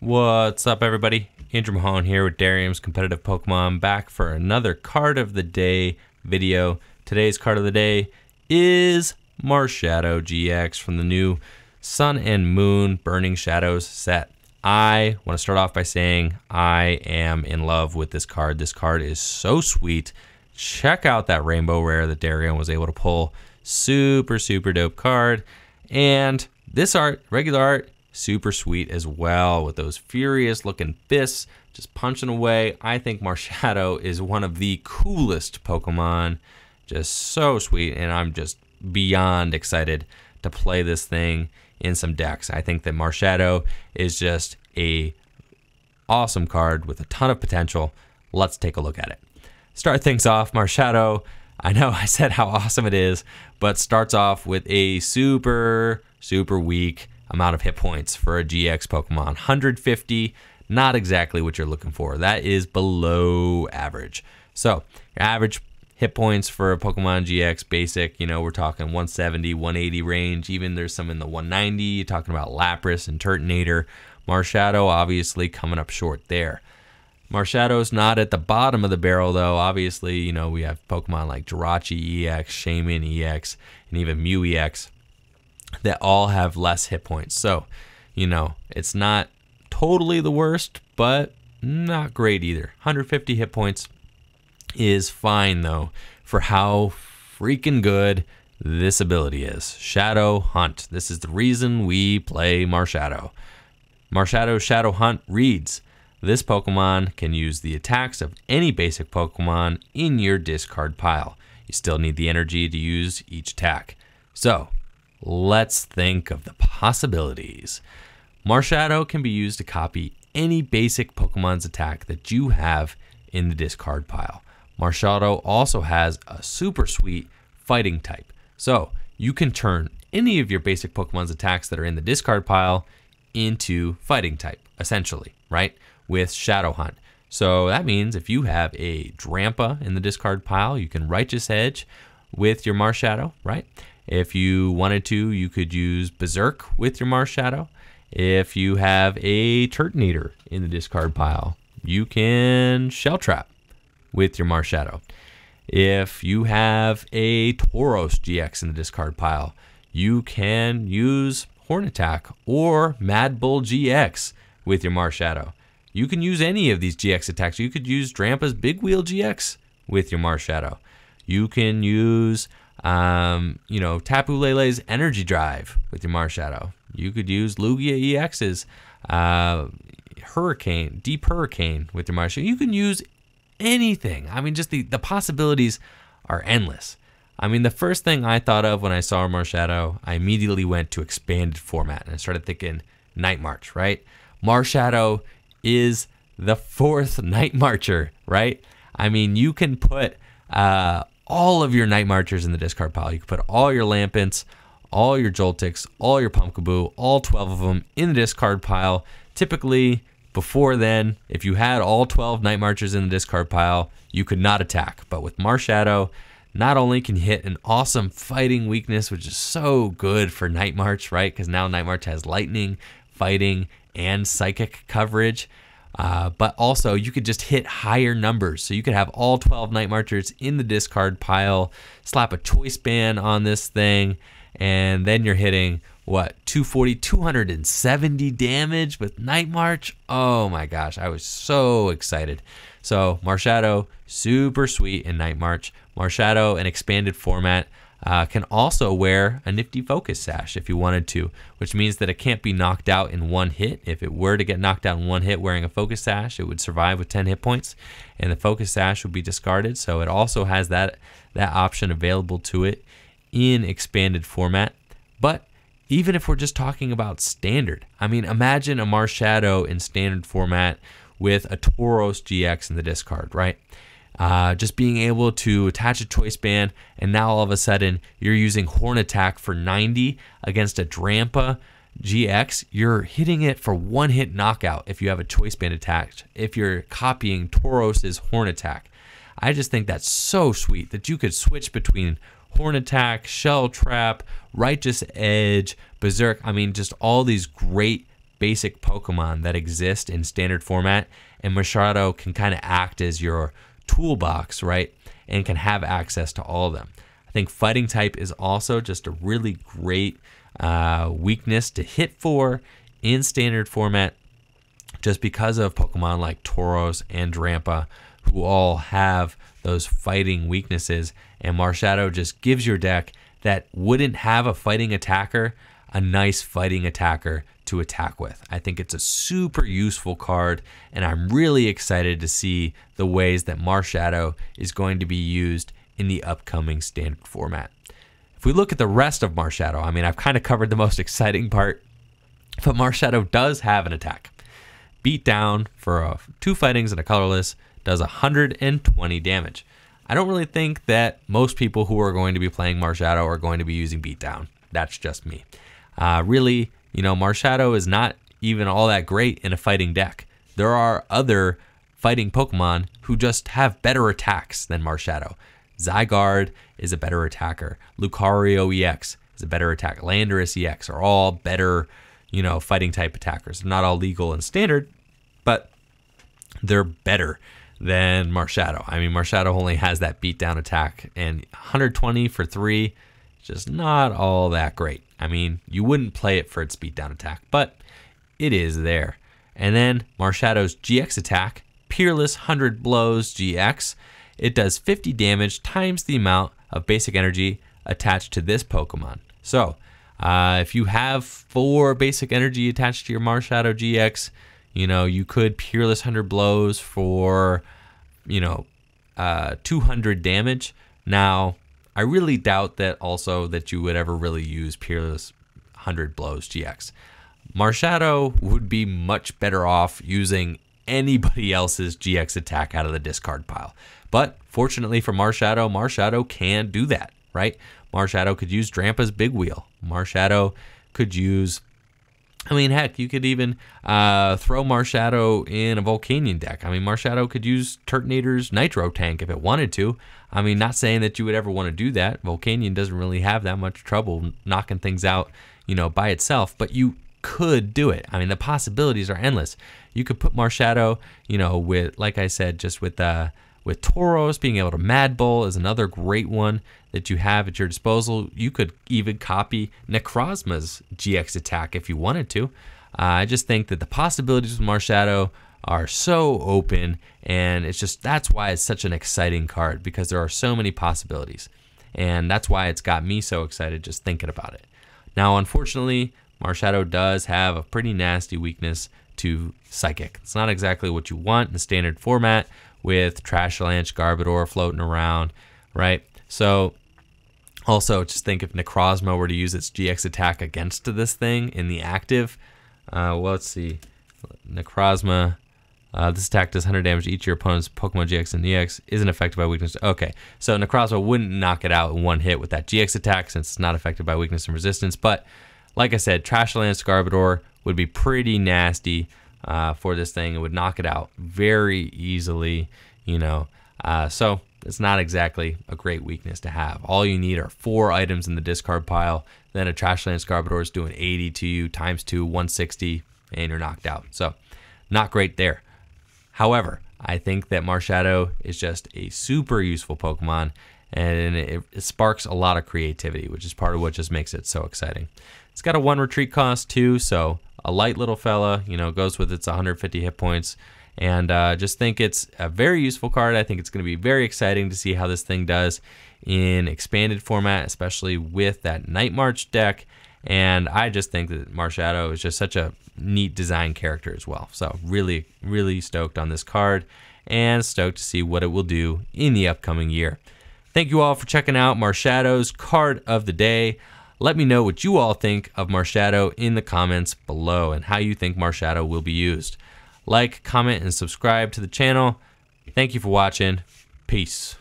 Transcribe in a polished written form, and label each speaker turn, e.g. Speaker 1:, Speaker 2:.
Speaker 1: What's up, everybody? Andrew Mahone here with Darium's Competitive Pokemon, back for another Card of the Day video. Today's Card of the Day is Marshadow GX from the new Sun and Moon Burning Shadows set. I want to start off by saying I am in love with this card. This card is so sweet. Check out that rainbow rare that Darium was able to pull. Super dope card. And this art, regular art, super sweet as well, with those furious looking fists just punching away. I think Marshadow is one of the coolest Pokemon. Just so sweet, and I'm just beyond excited to play this thing in some decks. I think that Marshadow is just a awesome card with a ton of potential. Let's take a look at it. Start things off, Marshadow, I know I said how awesome it is, but starts off with a super weak amount of hit points for a GX Pokemon. 150, not exactly what you're looking for. That is below average. So your average hit points for a Pokemon GX basic, you know, we're talking 170, 180 range. Even there's some in the 190. You're talking about Lapras and Turtonator. Marshadow obviously coming up short there. Marshadow's not at the bottom of the barrel though. Obviously, you know, we have Pokemon like Jirachi EX, Shaman EX, and even Mew EX that all have less hit points. So, you know, it's not totally the worst, but not great either. 150 hit points is fine though for how freaking good this ability is. Shadow Hunt. This is the reason we play Marshadow. Marshadow Shadow Hunt reads: this Pokemon can use the attacks of any basic Pokemon in your discard pile. You still need the energy to use each attack. So, let's think of the possibilities. Marshadow can be used to copy any basic Pokemon's attack that you have in the discard pile. Marshadow also has a super sweet fighting type. So, you can turn any of your basic Pokemon's attacks that are in the discard pile into fighting type, essentially, right? With Shadow Hunt. So that means if you have a Drampa in the discard pile, you can Righteous Edge with your Marshadow, right? If you wanted to, you could use Berserk with your Marshadow. If you have a Turtonator in the discard pile, you can Shell Trap with your Marshadow. If you have a Tauros GX in the discard pile, you can use Horn Attack or Mad Bull GX with your Marshadow. You can use any of these GX attacks. You could use Drampa's Big Wheel GX with your Marshadow. You can use, you know, Tapu Lele's Energy Drive with your Marshadow. You could use Lugia EX's Hurricane, Deep Hurricane with your Marshadow. You can use anything. I mean, just the possibilities are endless. I mean, the first thing I thought of when I saw Marshadow, I immediately went to expanded format and I started thinking Night March, right? Marshadow is the 4th Night Marcher, right? I mean, you can put all of your Night Marchers in the discard pile. You can put all your Lampents, all your Joltix, all your Pumpkaboo, all 12 of them in the discard pile. Typically, before then, if you had all 12 Night Marchers in the discard pile, you could not attack. But with Marshadow, not only can you hit an awesome fighting weakness, which is so good for Night March, right? Because now Night March has lightning, fighting, and psychic coverage, but also you could just hit higher numbers. So you could have all 12 Night Marchers in the discard pile, slap a Choice Band on this thing, and then you're hitting, what, 240, 270 damage with Night March? Oh my gosh, I was so excited. So Marshadow, super sweet in Night March. Marshadow in expanded format can also wear a nifty Focus Sash if you wanted to, which means that it can't be knocked out in one hit. If it were to get knocked out in one hit wearing a Focus Sash, it would survive with 10 hit points, and the Focus Sash would be discarded. So it also has that option available to it in expanded format. But even if we're just talking about standard, I mean, imagine a Marshadow in standard format with a Tauros GX in the discard, right? Just being able to attach a Choice Band, and now all of a sudden you're using Horn Attack for 90 against a Drampa GX. You're hitting it for one hit knockout if you have a Choice Band attached, if you're copying Tauros's Horn Attack. I just think that's so sweet that you could switch between Horn Attack, Shell Trap, Righteous Edge, Berserk. I mean, just all these great basic Pokemon that exist in standard format, and Marshadow can kind of act as your toolbox, right? And can have access to all of them. I think fighting type is also just a really great weakness to hit for in standard format, just because of Pokemon like Tauros and Drampa, who all have those fighting weaknesses, and Marshadow just gives your deck that wouldn't have a fighting attacker a nice fighting attacker to attack with. I think it's a super useful card, and I'm really excited to see the ways that Marshadow is going to be used in the upcoming standard format. If we look at the rest of Marshadow, I mean, I've kind of covered the most exciting part, but Marshadow does have an attack. Beatdown for 2 fightings and a colorless does 120 damage. I don't really think that most people who are going to be playing Marshadow are going to be using Beatdown. That's just me. Really, you know, Marshadow is not even all that great in a fighting deck. There are other fighting Pokemon who just have better attacks than Marshadow. Zygarde is a better attacker. Lucario EX is a better attacker. Landorus EX are all better, you know, fighting type attackers. They're not all legal and standard, but they're better than Marshadow. I mean, Marshadow only has that beatdown attack, and 120 for 3, just not all that great. I mean, you wouldn't play it for its beatdown attack, but it is there. And then Marshadow's GX attack, Peerless 100 Blows GX. It does 50 damage times the amount of basic energy attached to this Pokemon. So, if you have 4 basic energy attached to your Marshadow GX, you know, you could Peerless 100 Blows for, you know, 200 damage. Now, I really doubt that also that you would ever really use Peerless 100 Blows GX. Marshadow would be much better off using anybody else's GX attack out of the discard pile. But fortunately for Marshadow, Marshadow can do that, right? Marshadow could use Drampa's Big Wheel. Marshadow could use, I mean, heck, you could even throw Marshadow in a Volcanion deck. I mean, Marshadow could use Turtonator's Nitro Tank if it wanted to. I mean, not saying that you would ever want to do that. Volcanion doesn't really have that much trouble knocking things out, you know, by itself, but you could do it. I mean, the possibilities are endless. You could put Marshadow, you know, with, like I said, just with Tauros, being able to Mad Bull is another great one that you have at your disposal. You could even copy Necrozma's GX attack if you wanted to. I just think that the possibilities with Marshadow are so open, and it's just, that's why it's such an exciting card, because there are so many possibilities, and that's why it's got me so excited just thinking about it. Now, unfortunately, Marshadow does have a pretty nasty weakness to Psychic. It's not exactly what you want in standard format with Trashalanche, Garbodor floating around, right? So also just think if Necrozma were to use its GX attack against this thing in the active, well, let's see, Necrozma, this attack does 100 damage to each of your opponent's Pokemon GX and EX, isn't affected by weakness. Okay, so Necrozma wouldn't knock it out in one hit with that GX attack since it's not affected by weakness and resistance, but like I said, Trashalanche Garbodor would be pretty nasty for this thing. It would knock it out very easily, you know. So it's not exactly a great weakness to have. All you need are 4 items in the discard pile. Then a Trashalanche Garbodor is doing 80 to you, times 2, 160, and you're knocked out. So not great there. However, I think that Marshadow is just a super useful Pokemon, and it sparks a lot of creativity, which is part of what just makes it so exciting. It's got a 1 retreat cost too, so a light little fella, you know, goes with its 150 hit points, and just think it's a very useful card. I think it's going to be very exciting to see how this thing does in expanded format, especially with that Night March deck, and I just think that Marshadow is just such a neat design character as well. So really, really stoked on this card, and stoked to see what it will do in the upcoming year. Thank you all for checking out Marshadow's card of the day. Let me know what you all think of Marshadow in the comments below, and how you think Marshadow will be used. Like, comment, and subscribe to the channel. Thank you for watching. Peace.